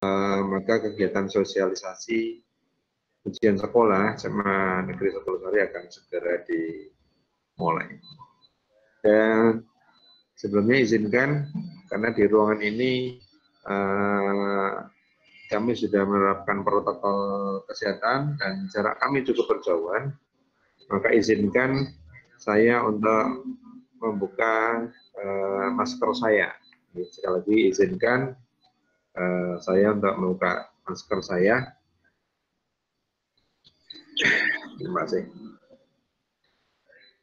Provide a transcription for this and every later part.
maka kegiatan sosialisasi ujian sekolah SMA Negeri 1 Losari akan segera dimulai. Dan sebelumnya izinkan, karena di ruangan ini kami sudah menerapkan protokol kesehatan dan jarak kami cukup berjauhan, maka izinkan saya untuk membuka masker saya. Sekali lagi izinkan saya untuk membuka masker saya. Terima kasih.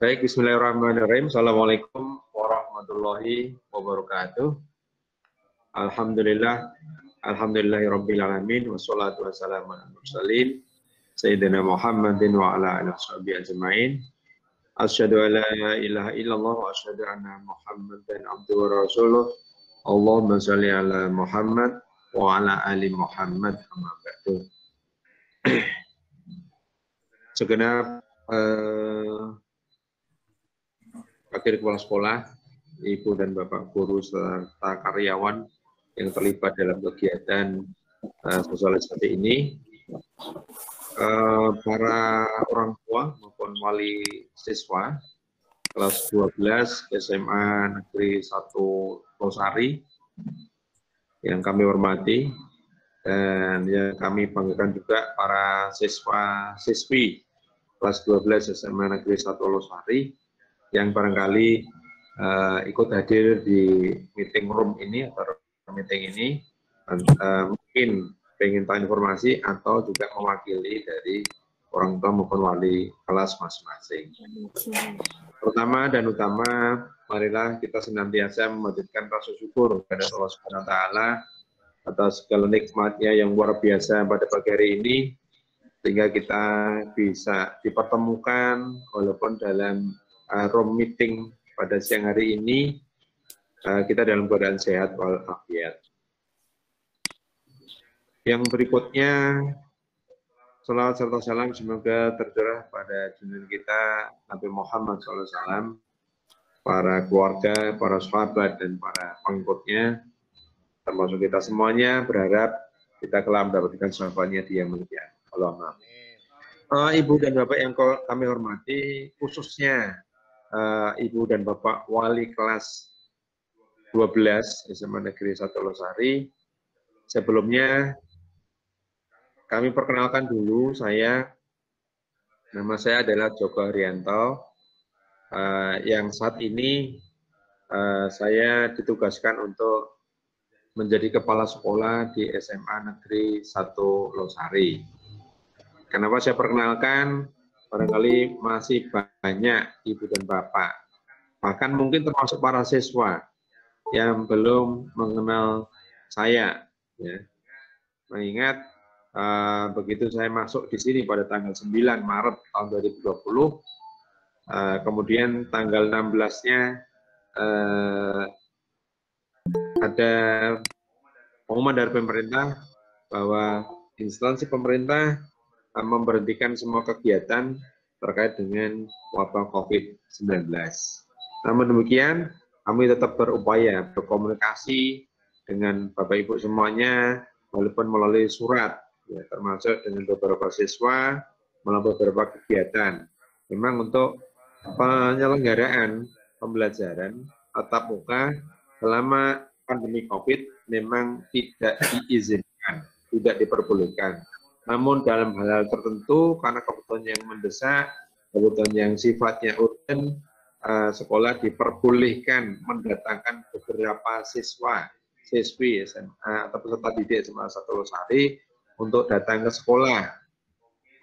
Baik, bismillahirrahmanirrahim. Assalamualaikum warahmatullahi wabarakatuh. Alhamdulillah, alhamdulillahirabbil alamin, wassalatu wassalamu ala mursalin sayyidina Muhammadin wa ala alihi washabihi ajmain. Asyhadu an la ilaha illallah wa asyhadu anna Muhammadan abduhu wa rasuluh. Allahumma shalli ala Muhammad wa ala ali Muhammad amma ba'du. Segenap wakil kepala sekolah, ibu dan bapak guru serta karyawan yang terlibat dalam kegiatan sosialisasi ini, para orang tua maupun wali siswa kelas 12 SMA Negeri 1 Losari yang kami hormati, dan yang kami banggakan juga para siswa-siswi kelas 12 SMA Negeri 1 Losari yang barangkali ikut hadir di meeting room ini atau meeting ini, mungkin ingin tahu informasi atau juga mewakili dari orang tua maupun wali kelas masing-masing. Pertama dan utama, marilah kita senantiasa memanjatkan rasa syukur kepada Allah Subhanahu wa taala atas segala nikmatnya yang luar biasa pada pagi hari ini, sehingga kita bisa dipertemukan walaupun dalam room meeting pada siang hari ini, kita dalam keadaan sehat walafiat. Yang berikutnya, salawat serta salam semoga tercurah pada junjungan kita Nabi Muhammad SAW, para keluarga, para sahabat, dan para pengikutnya, termasuk kita semuanya, berharap kita kelak mendapatkan syafaatnya di yang mulia. Allahumma amin. Ibu dan Bapak yang kami hormati, khususnya Ibu dan Bapak wali kelas 12 SMA Negeri 1 Losari, sebelumnya kami perkenalkan dulu, nama saya adalah Joko Haryanto, yang saat ini saya ditugaskan untuk menjadi kepala sekolah di SMA Negeri 1 Losari. Kenapa saya perkenalkan? Barangkali masih banyak ibu dan bapak, bahkan mungkin termasuk para siswa yang belum mengenal saya. Ya. Mengingat begitu saya masuk di sini pada tanggal 9 Maret tahun 2020, kemudian tanggal 16-nya ada pengumuman dari pemerintah bahwa instansi pemerintah memberhentikan semua kegiatan terkait dengan wabah COVID-19. Namun demikian, kami tetap berupaya berkomunikasi dengan Bapak Ibu semuanya, walaupun melalui surat, ya, termasuk dengan beberapa siswa, melalui beberapa kegiatan. Memang untuk penyelenggaraan pembelajaran tatap muka selama pandemi COVID memang tidak diizinkan, tidak diperbolehkan. Namun dalam hal-hal tertentu, karena kebutuhan yang mendesak, kebutuhan yang sifatnya urgent, sekolah diperbolehkan mendatangkan beberapa siswi SMA atau peserta didik SMA 1 Losari untuk datang ke sekolah.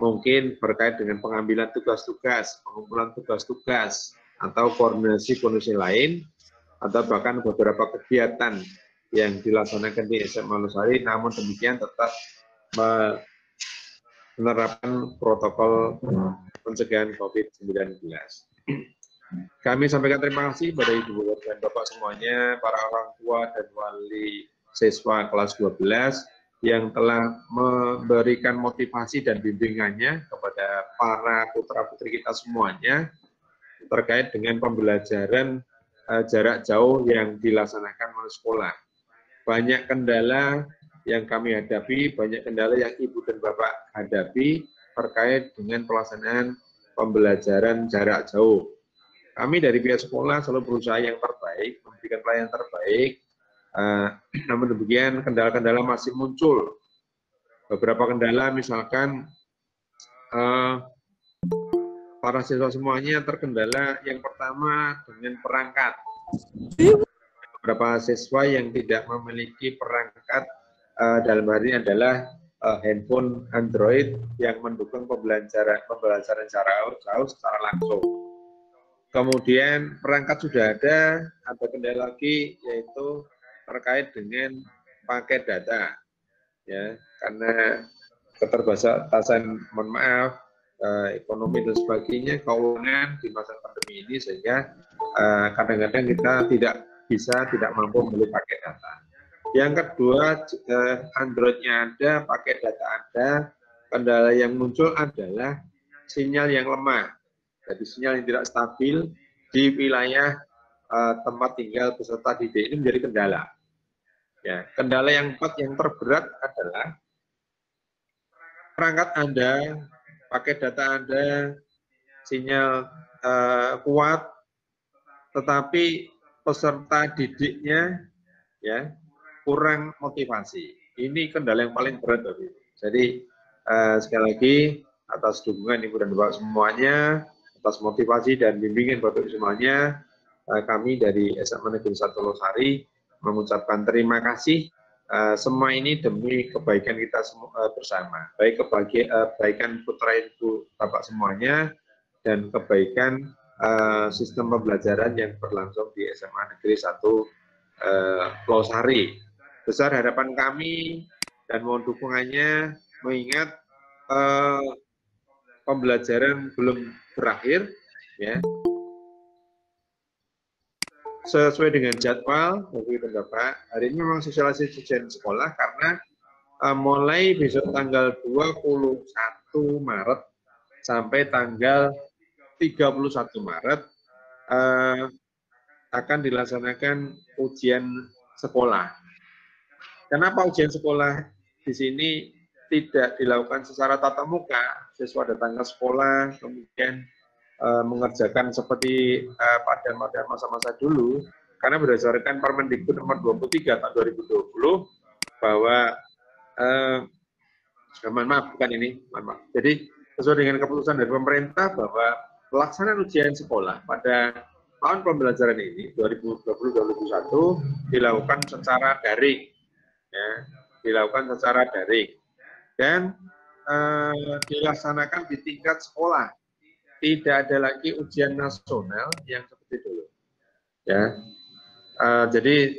Mungkin berkait dengan pengambilan tugas-tugas, pengumpulan tugas-tugas, atau koordinasi lain, atau bahkan beberapa kegiatan yang dilaksanakan di SMA Losari, namun demikian tetap menerapkan protokol pencegahan COVID-19. Kami sampaikan terima kasih pada Ibu dan Bapak semuanya, para orang tua dan wali siswa kelas 12 yang telah memberikan motivasi dan bimbingannya kepada para putra-putri kita semuanya terkait dengan pembelajaran jarak jauh yang dilaksanakan oleh sekolah. Banyak kendala yang kami hadapi, banyak kendala yang Ibu dan Bapak hadapi terkait dengan pelaksanaan pembelajaran jarak jauh. Kami dari pihak sekolah selalu berusaha yang terbaik, memberikan pelayanan terbaik. Namun demikian, kendala-kendala masih muncul. Beberapa kendala, misalkan para siswa semuanya terkendala yang pertama dengan perangkat. Beberapa siswa yang tidak memiliki perangkat dalam hal ini adalah handphone Android yang mendukung pembelajaran jarak jauh secara langsung. Kemudian perangkat sudah ada kendala lagi yaitu terkait dengan paket data, ya, karena keterbatasan, mohon maaf, ekonomi dan sebagainya, keuangan di masa pandemi ini, sehingga kadang-kadang kita tidak mampu membeli paket data. Yang kedua, Android-nya ada, paket data ada, kendala yang muncul adalah sinyal yang lemah. Jadi sinyal yang tidak stabil di wilayah tempat tinggal peserta didik ini menjadi kendala. Ya, kendala yang keempat yang terberat adalah perangkat Anda, paket data Anda, sinyal kuat, tetapi peserta didiknya ya kurang motivasi. Ini kendala yang paling berat, Bapak. Jadi sekali lagi atas dukungan Ibu dan Bapak semuanya, atas motivasi dan bimbingan Bapak semuanya, kami dari SMA Negeri 1 Losari mengucapkan terima kasih. Semua ini demi kebaikan kita bersama, baik kebaikan putra ibu bapak semuanya dan kebaikan sistem pembelajaran yang berlangsung di SMA Negeri 1 Losari. Besar harapan kami dan mohon dukungannya, mengingat pembelajaran belum berakhir, ya. Sesuai dengan jadwal, Bapak dan Bapak, hari ini memang sosialisasi ujian sekolah karena mulai besok tanggal 21 Maret sampai tanggal 31 Maret akan dilaksanakan ujian sekolah. Kenapa ujian sekolah di sini tidak dilakukan secara tatap muka? Siswa datang ke sekolah, kemudian mengerjakan seperti pada masa-masa dulu, karena berdasarkan Permendikbud nomor 23 tahun 2020 bahwa jadi sesuai dengan keputusan dari pemerintah bahwa pelaksanaan ujian sekolah pada tahun pembelajaran ini 2020-2021 dilakukan secara daring, ya, dilakukan secara daring dan dilaksanakan di tingkat sekolah. Tidak ada lagi ujian nasional yang seperti dulu, ya. Jadi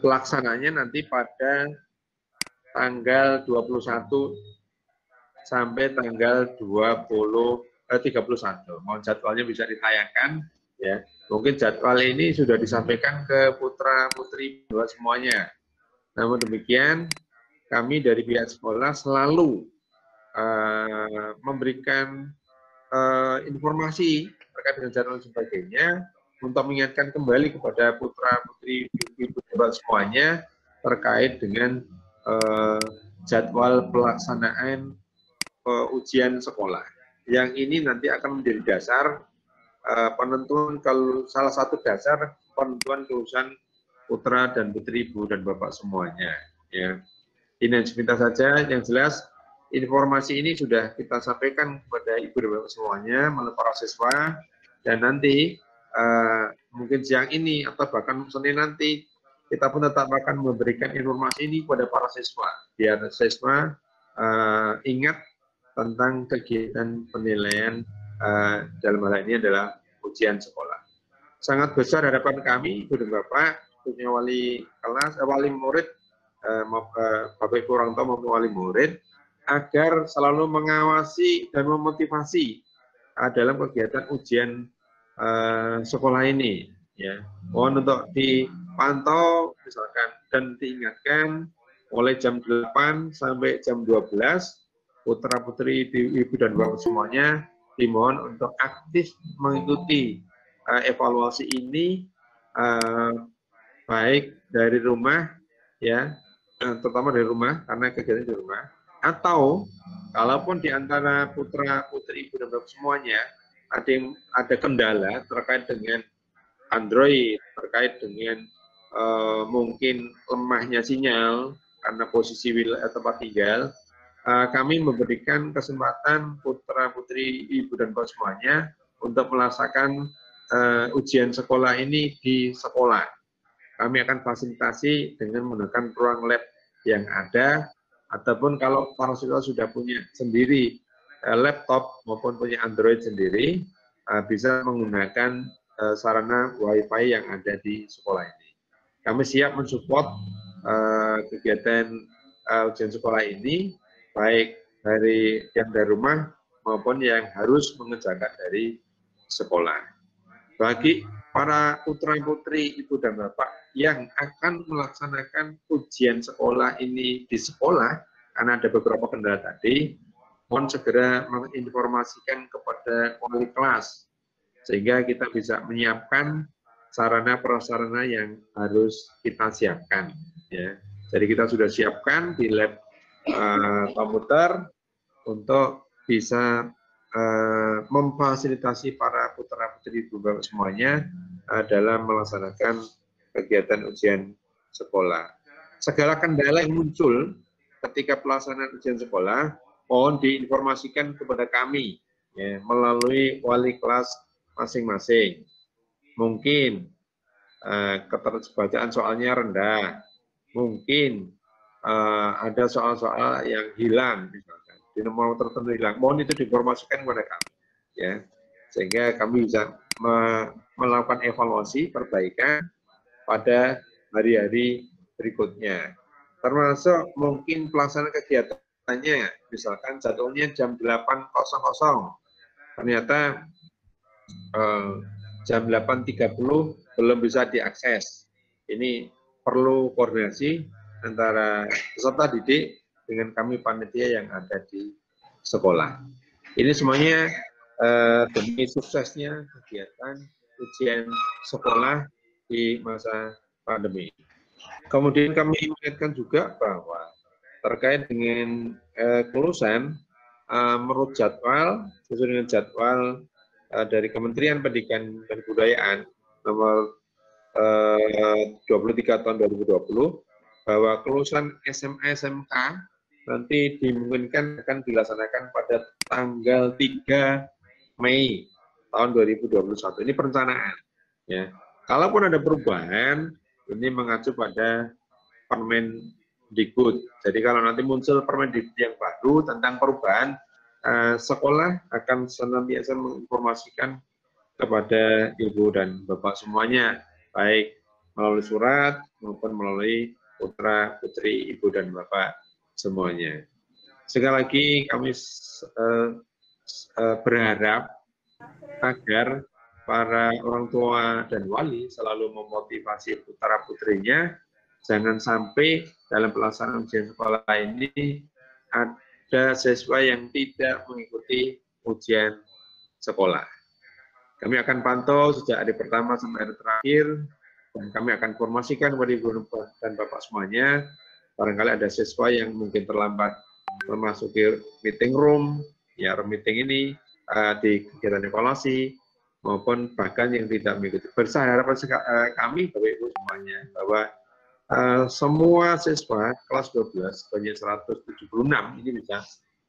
pelaksananya nanti pada tanggal 21 sampai tanggal 31. Mohon jadwalnya bisa ditayangkan, ya. Mungkin jadwal ini sudah disampaikan ke putra putri semuanya. Namun demikian, kami dari pihak sekolah selalu memberikan informasi terkait dengan jadwal dan sebagainya untuk mengingatkan kembali kepada putra putri ibu bapak semuanya terkait dengan jadwal pelaksanaan ujian sekolah. Yang ini nanti akan menjadi dasar penentuan, kalau salah satu dasar penentuan kelulusan putra dan putri ibu dan bapak semuanya. Ya, ini sebentar saja. Yang jelas informasi ini sudah kita sampaikan kepada ibu dan bapak semuanya melalui para siswa, dan nanti mungkin siang ini atau bahkan Senin nanti kita pun tetap akan memberikan informasi ini kepada para siswa biar siswa ingat tentang kegiatan penilaian dalam hal ini adalah ujian sekolah. Sangat besar harapan kami ibu dan bapak, khususnya wali kelas, wali murid, bapak ibu orang tua maupun wali murid, agar selalu mengawasi dan memotivasi dalam kegiatan ujian sekolah ini. Ya, mohon untuk dipantau misalkan dan diingatkan mulai jam 8 sampai jam 12, putra putri ibu dan bapak semuanya dimohon untuk aktif mengikuti evaluasi ini, baik dari rumah, ya, terutama dari rumah karena kegiatan di rumah, atau kalaupun di antara putra putri ibu dan bapak semuanya ada kendala terkait dengan Android, terkait dengan mungkin lemahnya sinyal karena posisi wilayah tempat tinggal, kami memberikan kesempatan putra putri ibu dan bapak semuanya untuk melaksanakan ujian sekolah ini di sekolah. Kami akan fasilitasi dengan menggunakan ruang lab yang ada, ataupun kalau para siswa sudah punya sendiri laptop maupun punya Android sendiri, bisa menggunakan sarana Wi-Fi yang ada di sekolah ini. Kami siap mensupport kegiatan ujian sekolah ini, baik dari yang dari rumah maupun yang harus mengerjakan dari sekolah. Bagi para putra-putri, ibu dan bapak yang akan melaksanakan ujian sekolah ini di sekolah, karena ada beberapa kendala tadi, mohon segera menginformasikan kepada wali kelas, sehingga kita bisa menyiapkan sarana prasarana yang harus kita siapkan. Ya. Jadi kita sudah siapkan di lab komputer untuk bisa memfasilitasi para putra-putri ibu bapak semuanya dalam melaksanakan kegiatan ujian sekolah. Segala kendala yang muncul ketika pelaksanaan ujian sekolah, mohon diinformasikan kepada kami ya, melalui wali kelas masing-masing. Mungkin keterbacaan soalnya rendah, mungkin ada soal-soal yang hilang, misalkan di nomor tertentu hilang, mohon itu diinformasikan kepada kami, ya, sehingga kami bisa melakukan evaluasi perbaikan pada hari-hari berikutnya. Termasuk mungkin pelaksanaan kegiatannya, misalkan jadwalnya jam 8.00, ternyata jam 8.30 belum bisa diakses. Ini perlu koordinasi antara peserta didik dengan kami panitia yang ada di sekolah. Ini semuanya demi suksesnya kegiatan ujian sekolah di masa pandemi. Kemudian kami ingatkan juga bahwa terkait dengan kelulusan, menurut jadwal, sesuai dengan jadwal dari Kementerian Pendidikan dan Kebudayaan nomor 23 tahun 2020, bahwa kelulusan SMA SMK nanti dimungkinkan akan dilaksanakan pada tanggal 3 Mei tahun 2021. Ini perencanaan. Ya. Kalaupun ada perubahan, ini mengacu pada Permendikbud. Jadi kalau nanti muncul Permendikbud yang baru tentang perubahan, sekolah akan senantiasa menginformasikan kepada ibu dan bapak semuanya, baik melalui surat maupun melalui putra putri ibu dan bapak semuanya. Sekali lagi kami berharap agar para orang tua dan wali selalu memotivasi putra putrinya, jangan sampai dalam pelaksanaan ujian sekolah ini ada siswa yang tidak mengikuti ujian sekolah. Kami akan pantau sejak hari pertama sampai hari terakhir, dan kami akan informasikan kepada ibu dan bapak semuanya, barangkali ada siswa yang mungkin terlambat memasuki meeting room, ya meeting ini di kegiatan evaluasi, maupun bahkan yang tidak mengikuti. Berharap kami, Bapak Ibu semuanya, bahwa semua siswa kelas 12, banyak 176, ini bisa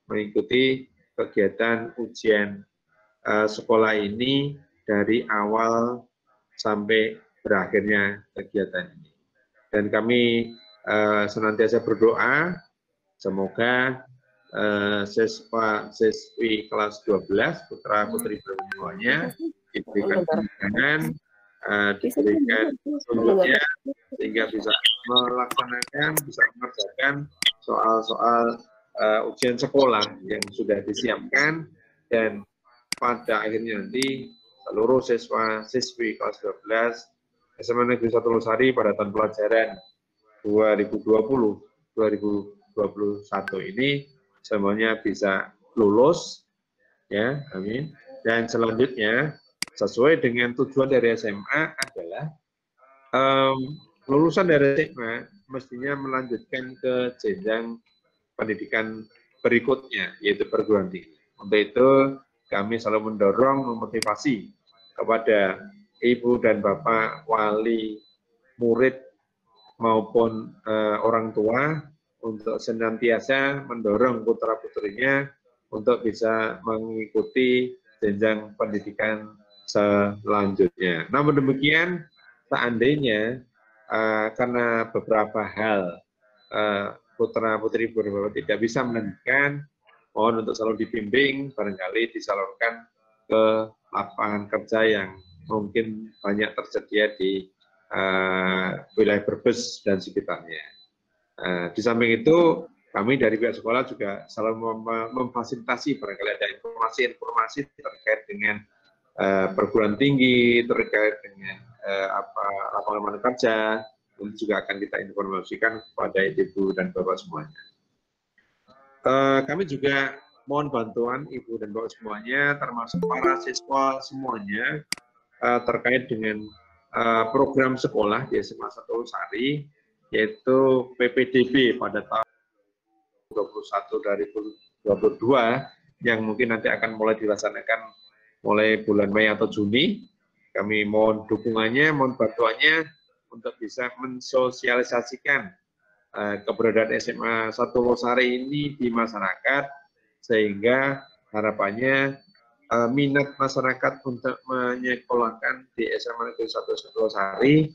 mengikuti kegiatan ujian sekolah ini dari awal sampai berakhirnya kegiatan ini. Dan kami senantiasa berdoa, semoga siswa-siswi kelas 12, putra-putri semuanya, diberikan kemudahan, diberikan petunjuknya, sehingga bisa melaksanakan, bisa mengerjakan soal-soal ujian sekolah yang sudah disiapkan, dan pada akhirnya nanti seluruh siswa-siswi kelas 12 SMA Negeri 1 Losari pada tahun pelajaran 2020-2021 ini semuanya bisa lulus, ya, amin. Dan selanjutnya sesuai dengan tujuan dari SMA adalah lulusan dari SMA mestinya melanjutkan ke jenjang pendidikan berikutnya, yaitu perguruan tinggi. Untuk itu, kami selalu mendorong, memotivasi kepada ibu dan bapak, wali, murid, maupun orang tua untuk senantiasa mendorong putra-putrinya untuk bisa mengikuti jenjang pendidikan selanjutnya. Namun demikian, seandainya karena beberapa hal putra-putri ibu dan bapak tidak bisa melanjutkan, mohon untuk selalu dibimbing, barangkali disalurkan ke lapangan kerja yang mungkin banyak tersedia di wilayah Brebes dan sekitarnya. Di samping itu, kami dari pihak sekolah juga selalu memfasilitasi barangkali ada informasi-informasi terkait dengan perguruan tinggi, terkait dengan lapangan kerja, itu juga akan kita informasikan kepada ibu dan bapak semuanya. Kami juga mohon bantuan ibu dan bapak semuanya, termasuk para siswa semuanya, terkait dengan program sekolah di SMA 1 Losari, yaitu PPDB pada tahun 2021-2022 yang mungkin nanti akan mulai dilaksanakan mulai bulan Mei atau Juni. Kami mohon dukungannya, mohon bantuannya untuk bisa mensosialisasikan keberadaan SMA 1 Losari ini di masyarakat, sehingga harapannya minat masyarakat untuk menyekolahkan di SMA Negeri 1 Losari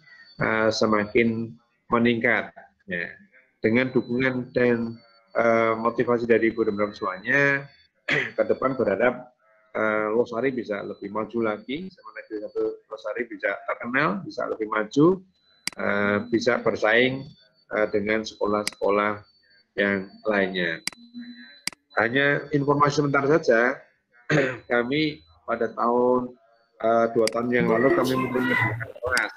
semakin meningkat. Ya. Dengan dukungan dan motivasi dari ibu dan bapak semuanya, ke depan berharap Losari bisa lebih maju lagi, SMA Negeri 1 Losari bisa terkenal, bisa lebih maju, bisa bersaing dengan sekolah-sekolah yang lainnya. Hanya informasi sebentar saja, kami pada tahun 2 tahun yang lalu kami menerima kelas.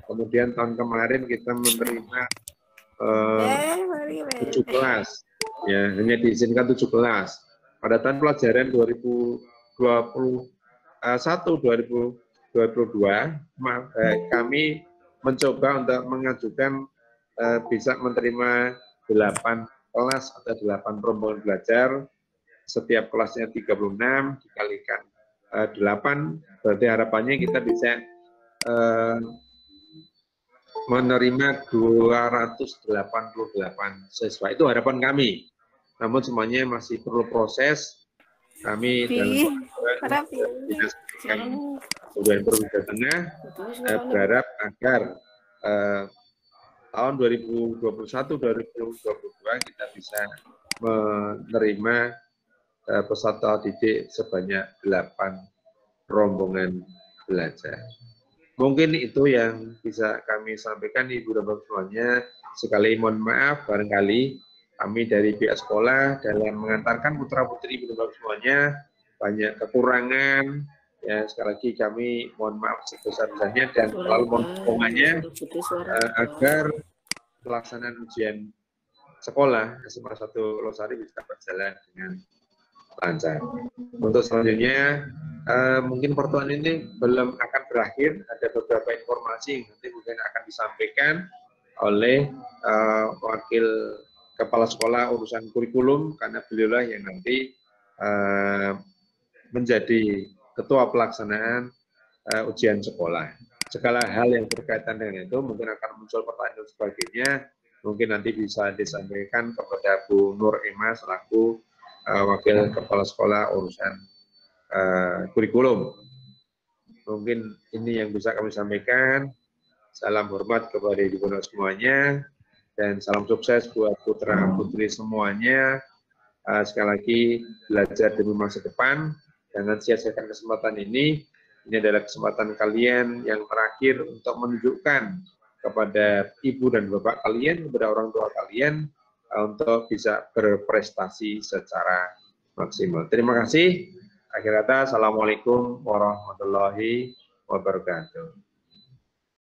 Kemudian tahun kemarin kita menerima 7 kelas. Ya, hanya diizinkan 7 kelas. Pada tahun pelajaran 2021-2022, kami mencoba untuk mengajukan bisa menerima 8 kelas atau 8 rombongan belajar. Setiap kelasnya 36 dikalikan 8, berarti harapannya kita bisa menerima 288 siswa. Itu harapan kami. Namun semuanya masih perlu proses. Kami dalam Dinas Pendidikan Kabupaten Brebes Jawa Tengah berharap agar tahun 2021-2022 kita bisa menerima peserta didik sebanyak 8 rombongan belajar. Mungkin itu yang bisa kami sampaikan Ibu dan Bapak semuanya. Sekali mohon maaf barangkali kami dari pihak sekolah dalam mengantarkan putra-putri Ibu dan Bapak semuanya banyak kekurangan. Ya, sekali lagi kami mohon maaf sebesar-besarnya dan selalu mohon dukungannya agar pelaksanaan ujian sekolah SMA 1 Losari bisa berjalan dengan lancar. Untuk selanjutnya, mungkin pertemuan ini belum akan berakhir. Ada beberapa informasi yang nanti mungkin akan disampaikan oleh wakil kepala sekolah urusan kurikulum, karena beliaulah yang nanti menjadi ketua pelaksanaan ujian sekolah. Segala hal yang berkaitan dengan itu mungkin akan muncul pertanyaan dan sebagainya. Mungkin nanti bisa disampaikan kepada Bu Nur Ema selaku wakil kepala sekolah urusan kurikulum. Mungkin ini yang bisa kami sampaikan. Salam hormat kepada ibu dan semuanya dan salam sukses buat putra putri semuanya. Sekali lagi belajar demi masa depan. Jangan sia-siakan kesempatan ini. Ini adalah kesempatan kalian yang terakhir untuk menunjukkan kepada ibu dan bapak kalian, kepada orang tua kalian, untuk bisa berprestasi secara maksimal. Terima kasih. Akhir kata, Assalamualaikum warahmatullahi wabarakatuh.